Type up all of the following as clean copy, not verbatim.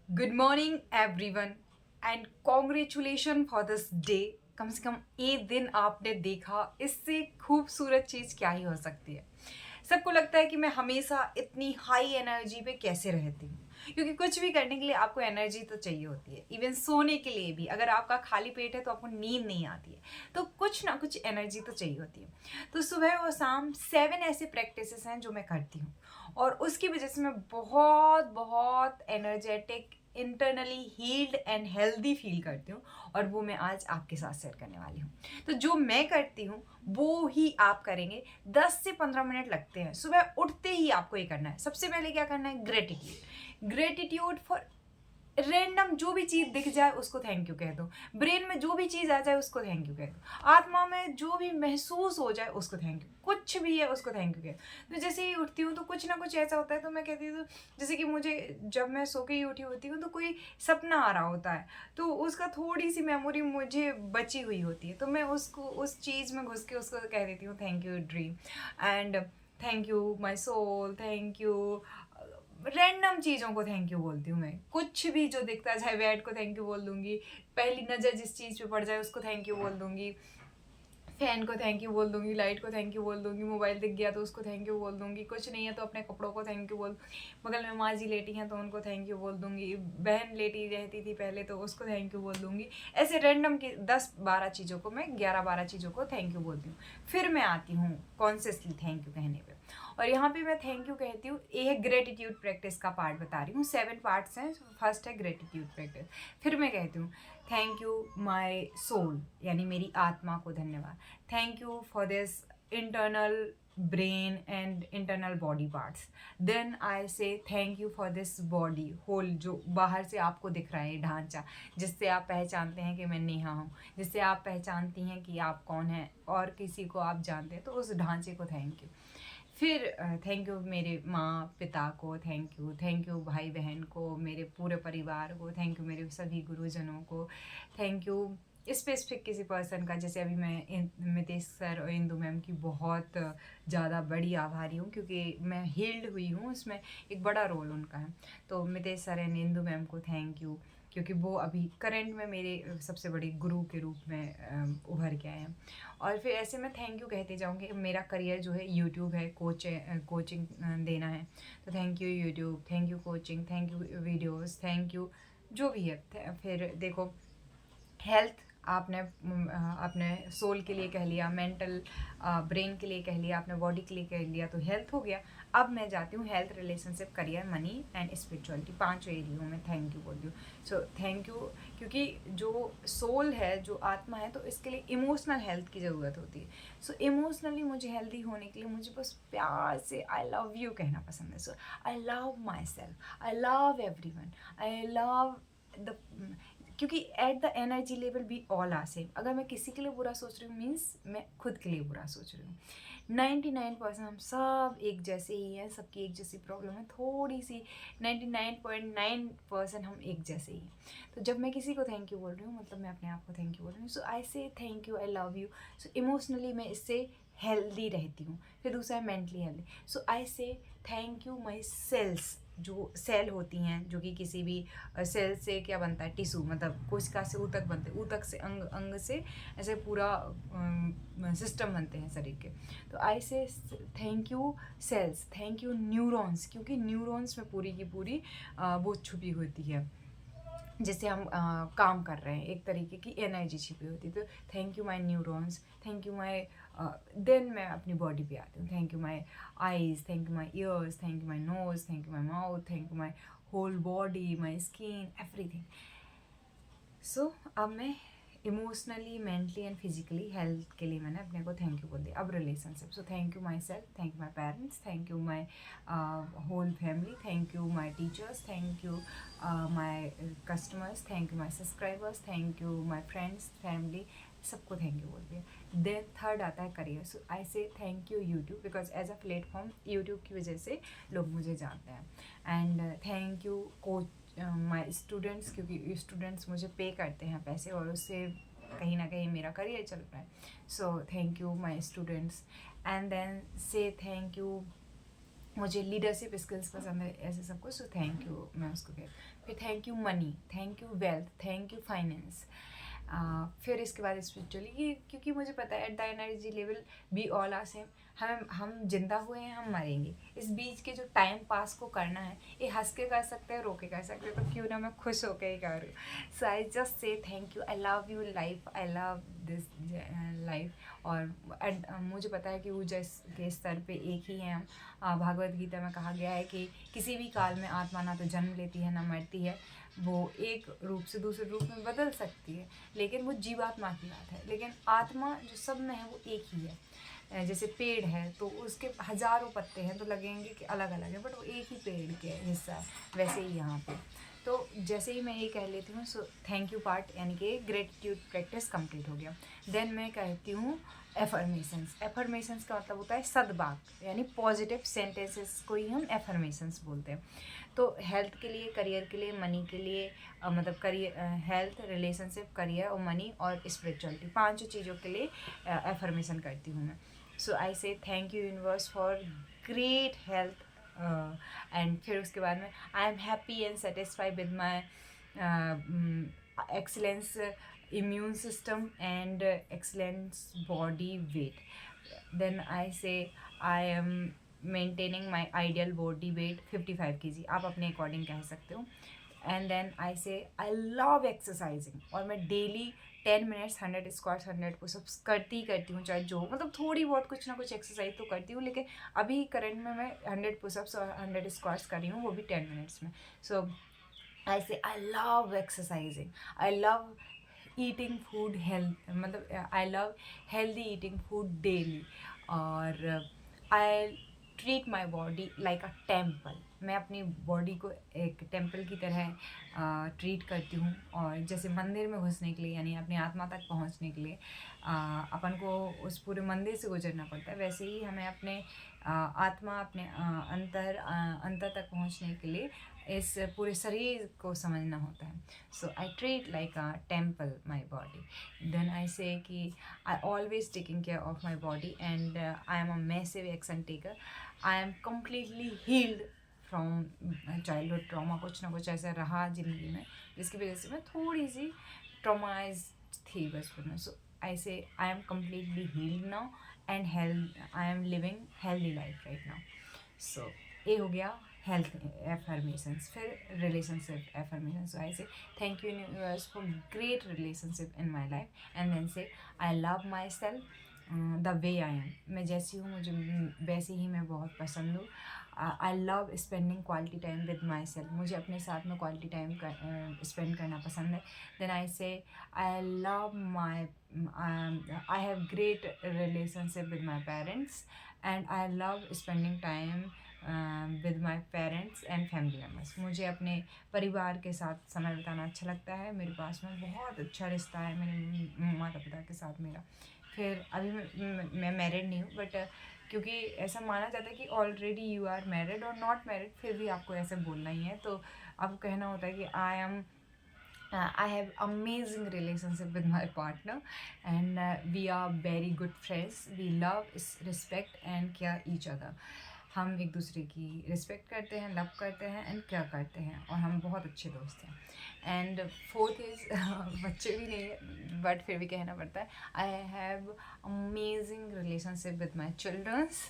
Good morning everyone and congratulation for this day. कम से कम एक दिन आपने देखा, इससे खूबसूरत चीज़ क्या ही हो सकती है। सबको लगता है कि मैं हमेशा इतनी हाई एनर्जी पे कैसे रहती हूँ, क्योंकि कुछ भी करने के लिए आपको एनर्जी तो चाहिए होती है। इवन सोने के लिए भी अगर आपका खाली पेट है तो आपको नींद नहीं आती है, तो कुछ ना कुछ एनर्जी तो चाहिए होती है। तो सुबह और शाम 7 ऐसे प्रैक्टिसेस हैं जो मैं करती हूँ, और उसकी वजह से मैं बहुत बहुत energetic, internally healed and healthy feel करती हूँ। और वो मैं आज आपके साथ शेयर करने वाली हूँ। तो जो मैं करती हूँ वो ही आप करेंगे। 10 से 15 मिनट लगते हैं। सुबह उठते ही आपको ये करना है। सबसे पहले क्या करना है? ग्रेटिट्यूड। ग्रेटिट्यूड फॉर रैंडम जो भी चीज़ दिख जाए उसको थैंक यू कह दो। ब्रेन में जो भी चीज़ आ जाए उसको थैंक यू कह दो। आत्मा में जो भी महसूस हो जाए उसको थैंक यू, कुछ भी है उसको थैंक यू कह दो। तो जैसे ही उठती हूँ तो कुछ ना कुछ ऐसा होता है, तो मैं कहती हूँ, जैसे कि मुझे जब मैं सो के ही उठी होती हूँ तो कोई सपना आ रहा होता है, तो उसका थोड़ी सी मेमोरी मुझे बची हुई होती है, तो मैं उसको उस चीज़ में घुस के उसको कह देती हूँ thank you dream, and thank you my soul, thank you. Random चीज़ों को थैंक यू बोलती हूँ मैं। कुछ भी जो दिखता जाए, बेड को थैंक यू बोल दूंगी, पहली नज़र जिस चीज़ पे पड़ जाए उसको थैंक यू बोल दूंगी, फैन को थैंक यू बोल दूंगी, लाइट को थैंक यू बोल दूंगी, मोबाइल दिख गया तो उसको थैंक यू बोल दूंगी, कुछ नहीं है तो अपने कपड़ों को थैंक यू बोल, बगल में माँ जी लेटी हैं तो उनको थैंक यू बोल दूंगी, बहन लेटी रहती थी पहले तो उसको थैंक यू बोल दूंगी। ऐसे रैंडम की 10-12 चीज़ों को मैं 11-12 चीज़ों को थैंक यू बोलती हूँ। फिर मैं आती हूँ कॉन्सियसली थैंक यू कहने पे। और यहाँ पे मैं थैंक यू कहती हूँ, ये ग्रेटिट्यूड प्रैक्टिस का पार्ट बता रही हूँ। 7 पार्ट्स हैं। फर्स्ट है ग्रेटिट्यूड प्रैक्टिस। फिर मैं कहती हूँ थैंक यू माई सोल, यानी मेरी आत्मा को धन्यवाद। Thank you for this internal brain and internal body parts. Then I say thank you for this body whole, जो बाहर से आपको दिख रहा है ढांचा, जिससे आप पहचानते हैं कि मैं नेहा हूँ, जिससे आप पहचानती हैं कि आप कौन हैं और किसी को आप जानते हैं, तो उस ढांचे को थैंक यू। फिर थैंक यू मेरे माँ पिता को, थैंक यू भाई बहन को, मेरे पूरे परिवार को, थैंक यू मेरे सभी गुरुजनों को, थैंक यू स्पेसिफिक किसी पर्सन का। जैसे अभी मैं मितेश सर और इंदू मैम की बहुत ज़्यादा बड़ी आभारी हूँ, क्योंकि मैं हील्ड हुई हूँ, उसमें एक बड़ा रोल उनका है। तो Mitesh sir and Indu ma'am को थैंक यू, क्योंकि वो अभी करंट में मेरे सबसे बड़े गुरु के रूप में उभर के आए हैं। और फिर ऐसे मैं थैंक यू कहते जाऊँगी। मेरा करियर जो है यूट्यूब है, कोचिंग देना है, तो thank you YouTube, thank you coaching, thank you videos, thank you जो भी है। फिर देखो, हेल्थ आपने अपने सोल के लिए कह लिया, मेंटल ब्रेन के लिए कह लिया, आपने बॉडी के लिए कह लिया, तो हेल्थ हो गया। अब मैं जाती हूँ health, relationship, career, money and spirituality, 5 एरियो में थैंक यू बोलती हूँ। सो थैंक यू, क्योंकि जो सोल है, जो आत्मा है, तो इसके लिए इमोशनल हेल्थ की ज़रूरत होती है। सो इमोशनली मुझे हेल्दी होने के लिए मुझे बस प्यार से आई लव यू कहना पसंद है। So I love my self, I love everyone, I love the, क्योंकि at the energy level we all are same. अगर मैं किसी के लिए बुरा सोच रही हूँ मीन्स मैं खुद के लिए बुरा सोच रही हूँ। 99% हम सब एक जैसे ही हैं, सबकी एक जैसी प्रॉब्लम है, थोड़ी सी 99.9% हम एक जैसे ही हैं। तो जब मैं किसी को थैंक यू बोल रही हूँ, मतलब मैं अपने आप को थैंक यू बोल रही हूँ। सो I say thank you, I love you. So emotionally मैं इससे हेल्दी रहती हूँ। फिर दूसरा है mentally healthy. So I say thank you my sales, जो सेल होती हैं, जो कि किसी भी सेल से क्या बनता है, टिश्यू, मतलब कोशिका से ऊतक बनते हैं, ऊतक से अंग, अंग से ऐसे पूरा सिस्टम बनते हैं शरीर के। तो I say thank you cells, thank you neurons, क्योंकि न्यूरॉन्स में पूरी की पूरी वो छुपी होती है, जिससे हम काम कर रहे हैं, एक तरीके की एनर्जी छिपी होती है। तो thank you my neurons, thank you my, then मैं अपनी बॉडी पे आती हूँ। Thank you my eyes, thank you my ears, thank you my nose, thank you my mouth, thank you my whole body, my skin, everything. So अब मैं emotionally, mentally and physically health के लिए मैंने अपने को थैंक यू बोल दिया। अब relationship, so thank you myself, thank you my parents, thank you my whole family, thank you my teachers, thank you my customers, thank you my subscribers, thank you my friends, family, सबको thank you बोल दिया। Then third आता है career. So I say thank you YouTube, because as a platform YouTube की वजह से लोग मुझे जानते हैं। And thank you coach my students, क्योंकि स्टूडेंट्स मुझे पे करते हैं पैसे, और उससे कहीं ना कहीं मेरा करियर चल रहा है। So thank you my students. And then say thank you मुझे लीडरशिप स्किल्स पसंद है, ऐसे सब कुछ। सो थैंक यू मैं उसको कहती। फिर thank you money, thank you wealth, thank you finance. फिर इसके बाद स्पिरिचुअली, क्योंकि मुझे पता है at the energy level we all are same. हम जिंदा हुए हैं, हम मरेंगे। इस बीच के जो टाइम पास को करना है, ये हंस के कर सकते हैं, रो के कर सकते हैं, तो क्यों ना मैं खुश होकर ही करूँ। So I just say thank you, I love you life, I love this life. और मुझे पता है कि ऊर्जा के स्तर पे एक ही है हम। भागवत गीता में कहा गया है कि किसी भी काल में आत्मा ना तो जन्म लेती है ना मरती है, वो एक रूप से दूसरे रूप में बदल सकती है, लेकिन वो जीवात्मा की बात है। लेकिन आत्मा जो सब में है वो एक ही है। जैसे पेड़ है तो उसके हज़ारों पत्ते हैं तो लगेंगे कि अलग अलग है, बट वो एक ही पेड़ के हिस्सा है। वैसे ही यहाँ पे तो जैसे ही मैं ये कह लेती हूँ, सो थैंक यू पार्ट यानी कि ग्रेटिट्यूड प्रैक्टिस कंप्लीट हो गया। देन मैं कहती हूँ एफर्मेशंस। एफर्मेशंस का मतलब होता है सद्वाक्य, यानी पॉजिटिव सेंटेंसेस को ही हम एफर्मेशंस बोलते हैं। तो हेल्थ के लिए, करियर के लिए, मनी के लिए, मतलब करियर, हेल्थ, रिलेशनशिप, करियर और मनी और स्पिरिचुअलिटी, पांचों चीज़ों के लिए एफर्मेशन करती हूँ मैं। सो I say thank you universe for great health. And फिर उसके बाद में I am happy and satisfied with my excellence immune system and excellent body weight. Then I say I am maintaining my ideal body weight 55 kg, आप अपने according कह सकते हो। And then I say I love exercising, और मैं daily 10 minutes 100 squats 100 pushups करती ही करती हूँ, चाहे जो मतलब थोड़ी बहुत कुछ ना कुछ एक्सरसाइज तो करती हूँ, लेकिन अभी करंट में मैं 100 पुशअप्स और 100 स्क्वाट्स कर रही हूँ, वो भी 10 मिनट्स में। So I say I love exercising, I love eating food health, मतलब I love healthy eating food daily. और I treat my body like a temple, मैं अपनी बॉडी को एक टेम्पल की तरह ट्रीट करती हूँ। और जैसे मंदिर में घुसने के लिए, यानी अपनी आत्मा तक पहुँचने के लिए अपन को उस पूरे मंदिर से गुजरना पड़ता है, वैसे ही हमें अपने आत्मा, अपने अंतर तक पहुँचने के लिए इस पूरे शरीर को समझना होता है। So I treat like a temple my body. Then I say कि I always taking care of my body and I am a massive action taker. I am completely healed from childhood trauma. कुछ ना कुछ ऐसा रहा ज़िंदगी में जिसकी वजह से मैं थोड़ी सी ट्रॉमाइज थी बचपन में। So I say I am completely healed now and health, I am living healthy life right now. So ये हो गया हेल्थ एफर्मेशंस। फिर relationship affirmation. So I say thank you universe for great relationship in my life. And then say I love my self the way I, am जैसी हूँ मुझे वैसे ही मैं बहुत पसंद हूँ। I love spending quality time with my self, मुझे अपने साथ में क्वालिटी टाइम स्पेंड करना पसंद है। Then I say I love my, I have great relationship with my parents and I love spending time with my parents and family members, मुझे अपने परिवार के साथ समय बिताना अच्छा लगता है। मेरे पास में बहुत अच्छा रिश्ता है मेरे माता पिता के साथ मेरा। फिर अभी मैं मैरिड नहीं हूँ, बट क्योंकि ऐसा माना जाता है कि ऑलरेडी यू आर मैरिड और नॉट मैरिड, फिर भी आपको ऐसे बोलना ही है, तो आपको कहना होता है कि I have amazing relationship with my partner and we are very good friends. We love, respect and care each other. हम एक दूसरे की रिस्पेक्ट करते हैं, लव करते हैं एंड केयर करते हैं, और हम बहुत अच्छे दोस्त हैं। एंड फोर्थ इज़ बच्चे भी नहीं है बट फिर भी कहना पड़ता है, I have amazing relationship with my childrens.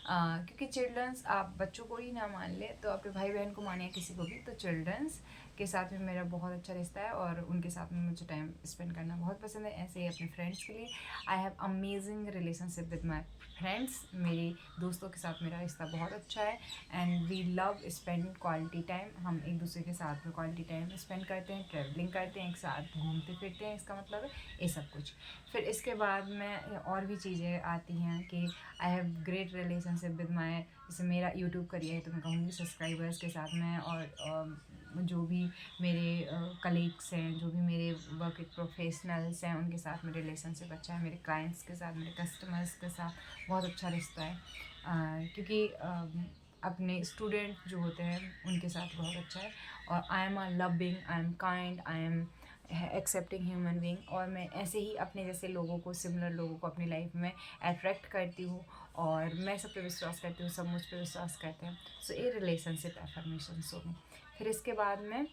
क्योंकि चिल्ड्रंस, आप बच्चों को ही ना मान ले तो अपने भाई बहन को मानिए, किसी को भी, तो चिल्ड्रंस के साथ में मेरा बहुत अच्छा रिश्ता है और उनके साथ में मुझे टाइम स्पेंड करना बहुत पसंद है। ऐसे ही अपने फ्रेंड्स के लिए I have amazing relationship with my friends, मेरे दोस्तों के साथ मेरा रिश्ता बहुत अच्छा है। And we love spend quality time, हम एक दूसरे के साथ में क्वालिटी टाइम स्पेंड करते हैं, ट्रैवलिंग करते हैं, एक साथ घूमते फिरते हैं, इसका मतलब है ये सब कुछ। फिर इसके बाद में और भी चीज़ें आती हैं कि I have great relationship with माई, जैसे मेरा यूट्यूब करियर है तो मैं कहूँगी सब्सक्राइबर्स के साथ में, और जो भी मेरे कलीग्स हैं, जो भी मेरे वर्क प्रोफेशनल्स हैं, उनके साथ में रिलेशनशिप अच्छा है। मेरे क्लाइंट्स के साथ, मेरे कस्टमर्स के साथ बहुत अच्छा रिश्ता है, क्योंकि अपने स्टूडेंट जो होते हैं उनके साथ बहुत अच्छा है। और आई am a loving, I am kind, I am accepting human being, और मैं ऐसे ही अपने जैसे लोगों को, सिमिलर लोगों को अपनी लाइफ में अट्रैक्ट करती हूँ, और मैं सब पे विश्वास करती हूँ, सब मुझ पे विश्वास करते हैं। सो ये रिलेशनशिप एफर्मेशंस हो गई। फिर इसके बाद में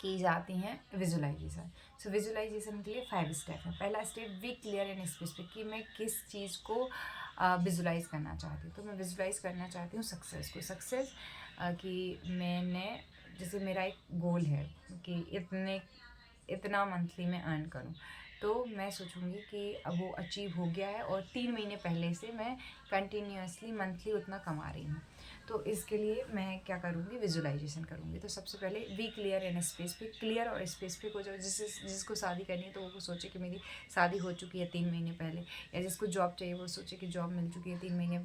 की जाती हैं विजुलाइजेशन। सो विजुलाइजेशन के लिए 5 स्टेप है। पहला step, be clear and specific, कि मैं किस चीज़ को विजुलाइज करना चाहती हूँ। तो मैं विजुलाइज करना चाहती हूँ सक्सेस को। सक्सेस कि मैंने, जैसे मेरा एक गोल है कि इतना मंथली में अर्न करूँ, तो मैं सोचूंगी कि अब वो अचीव हो गया है और 3 महीने पहले से मैं कंटिन्यूसली मंथली उतना कमा रही हूँ। तो इसके लिए मैं क्या करूँगी, विजुलाइजेशन करूँगी। तो सबसे पहले be clear and specific, clear और स्पेसिफिक हो जाओ। जिसको शादी करनी है तो वो सोचे कि मेरी शादी हो चुकी है 3 महीने पहले, या जिसको जॉब चाहिए वो सोचे कि जॉब मिल चुकी है 3 महीने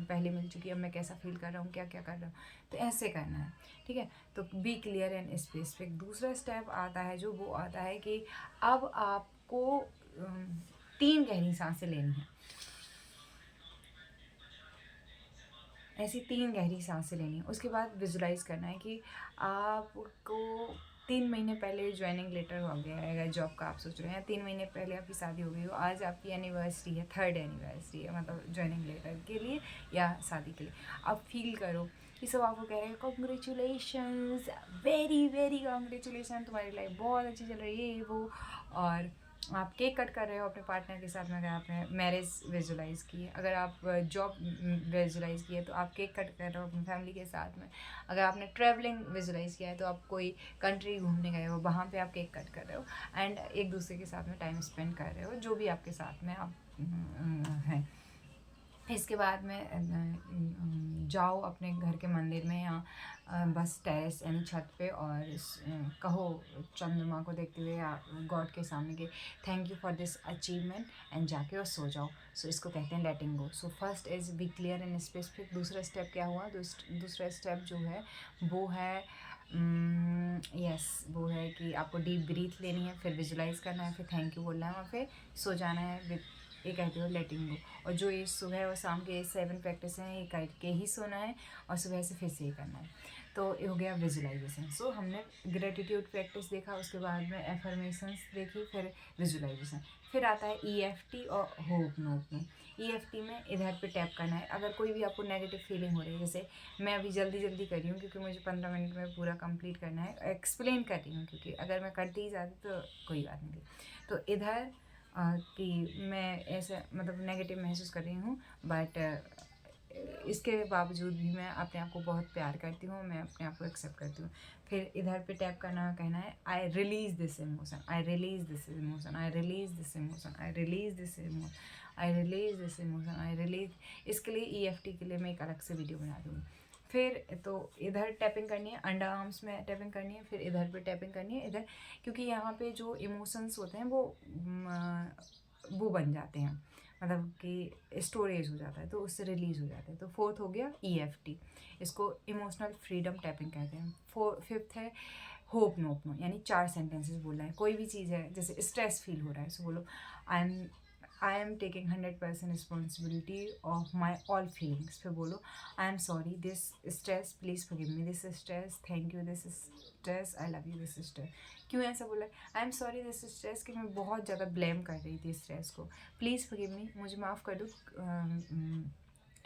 पहले मिल चुकी है, अब मैं कैसा फील कर रहा हूँ, क्या क्या कर रहा हूँ। तो ऐसे करना है, ठीक है। तो बी क्लियर एंड स्पेसिफिक। दूसरा स्टेप आता है जो, वो आता है कि अब आपको 3 गहरी सांसें लेनी है। ऐसी 3 गहरी सांसें लेनी है। उसके बाद विजुलाइज करना है कि आपको 3 महीने पहले ज्वाइनिंग लेटर हो गया है, अगर जॉब का आप सोच रहे हैं, 3 महीने पहले आपकी शादी हो गई हो, आज आपकी एनिवर्सरी है, 3rd एनिवर्सरी है, मतलब ज्वाइनिंग लेटर के लिए या शादी के लिए। अब फील करो कि सब आपको कह रहे हैं कॉन्ग्रेचुलेशंस, वेरी वेरी कॉन्ग्रेचुलेशन, तुम्हारी लाइफ बहुत अच्छी चल रही है, वो। और आप केक कट कर रहे हो अपने पार्टनर के साथ में, अगर आपने मैरिज विजुलाइज़ की है, अगर आप जॉब विजुलाइज़ की है तो आप केक कट कर रहे हो अपनी फैमिली के साथ में, अगर आपने ट्रैवलिंग विजुलाइज़ किया है तो आप कोई कंट्री घूमने गए हो, वहाँ पे आप केक कट कर रहे हो एंड एक दूसरे के साथ में टाइम स्पेंड कर रहे हो, जो भी आपके साथ में आप हैं। इसके बाद में जाओ अपने घर के मंदिर में, या बस टेरेस यानी छत पे, और कहो चंद्रमा को देखते हुए या गॉड के सामने कि thank you for this achievement, and जाके और सो जाओ। सो इसको कहते हैं letting go. So first is be clear and specific. दूसरा स्टेप क्या हुआ, दूसरा स्टेप जो है वो है वो है कि आपको डीप ब्रीथ लेनी है, फिर विजुलाइज करना है, फिर थैंक यू बोलना है, और फिर सो जाना है। ये कहते हो लेटिंग गो। और जो ये सुबह और शाम के 7 प्रैक्टिस हैं, ये करके ही सोना है, और सुबह से फिर से ही करना है। तो ये हो गया विजुलाइजेशन। सो हमने ग्रेटिट्यूड प्रैक्टिस देखा, उसके बाद में एफर्मेशंस देखी, फिर विजुलाइजेशन। फिर आता है EFT और होपनोपनो। EFT में इधर पे टैप करना है। अगर कोई भी आपको नेगेटिव फीलिंग हो रही है, जैसे मैं अभी जल्दी जल्दी कर रही हूँ क्योंकि मुझे 15 मिनट में पूरा कंप्लीट करना है, एक्सप्लेन कर रही हूँ, क्योंकि अगर मैं करती ही जाती तो कोई बात नहीं थी। तो इधर कि मैं ऐसे मतलब नेगेटिव महसूस कर रही हूँ, बट इसके बावजूद भी मैं अपने आप को बहुत प्यार करती हूँ, मैं अपने आप को एक्सेप्ट करती हूँ। फिर इधर पे टैप करना, कहना है I release this emotion, I release this emotion, I release this emotion, I release this emotion, I release this emotion, I release. इसके लिए EFT के लिए मैं एक अलग से वीडियो बना दूँगी। फिर तो इधर टैपिंग करनी है, अंडर आर्म्स में टैपिंग करनी है, फिर इधर पे टैपिंग करनी है इधर, क्योंकि यहाँ पे जो इमोशंस होते हैं वो बन जाते हैं, मतलब कि स्टोरेज हो जाता है, तो उससे रिलीज़ हो जाता है। तो 4th हो गया EFT, इसको इमोशनल फ्रीडम टैपिंग कहते हैं। 5th है होप नोप नो, यानी 4 सेंटेंसेस बोलना है। कोई भी चीज़ है, जैसे स्ट्रेस फील हो रहा है, सो बोलो I am taking 100% responsibility of my all feelings. फिर बोलो I am sorry this stress, please forgive me this stress, thank you this stress, I love you this stress. क्यों ऐसा बोला, I am sorry this stress, कि मैं बहुत ज़्यादा blame कर रही थी स्ट्रेस को, प्लीज़ फॉरगिव मी, मुझे माफ़ कर दो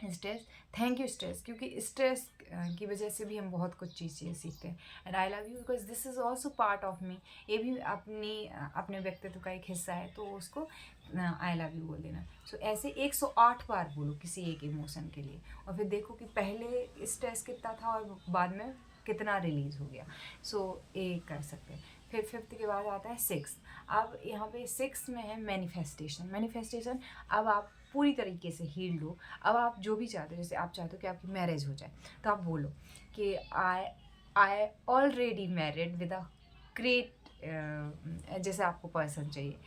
स्ट्रेस, थैंक यू स्ट्रेस, क्योंकि स्ट्रेस की वजह से भी हम बहुत कुछ चीज़ें सीखते हैं। And I love you because this is also part of me, ये भी अपने व्यक्तित्व का एक हिस्सा है, तो उसको आई लव यू बोल देना। सो ऐसे 108 बार बोलो किसी एक इमोशन के लिए, और फिर देखो कि पहले स्ट्रेस कितना था और बाद में कितना रिलीज़ हो गया। सो ये कर सकते हैं। फिर 5th के बाद आता है 6th। अब यहाँ पे 6th में है मैनिफेस्टेशन। अब आप पूरी तरीके से हील्ड हो, अब आप जो भी चाहते हो, जैसे आप चाहते हो कि आपकी मैरिज हो जाए, तो आप बोलो कि I already married with a great, जैसे आपको पर्सन चाहिए,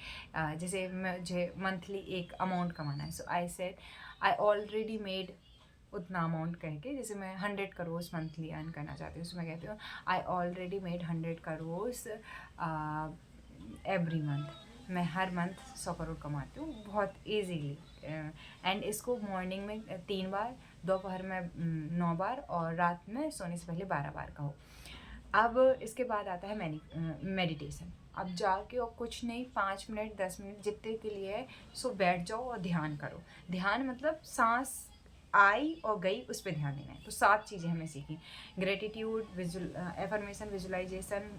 जैसे मुझे मंथली एक अमाउंट कमाना है, so I said I already made उतना अमाउंट कह के, जैसे मैं 100 करोड़ मंथली अर्न करना चाहती हूँ, तो मैं कहती हूँ आई already made 100 crore every month. मैं हर मंथ 100 करोड़ कमाती हूँ बहुत ईजीली। एंड इसको मॉर्निंग में 3 बार, दोपहर में 9 बार, और रात में सोने से पहले 12 बार कहो। अब इसके बाद आता है मेडिटेशन। अब जाके और कुछ नहीं, 5 मिनट 10 मिनट जितने के लिए है सो बैठ जाओ और ध्यान करो। ध्यान मतलब सांस आई और गई उस पर ध्यान देना है। तो 7 चीज़ें हमें सीखी: ग्रेटिट्यूड, एफर्मेशन, विजुअलाइजेशन,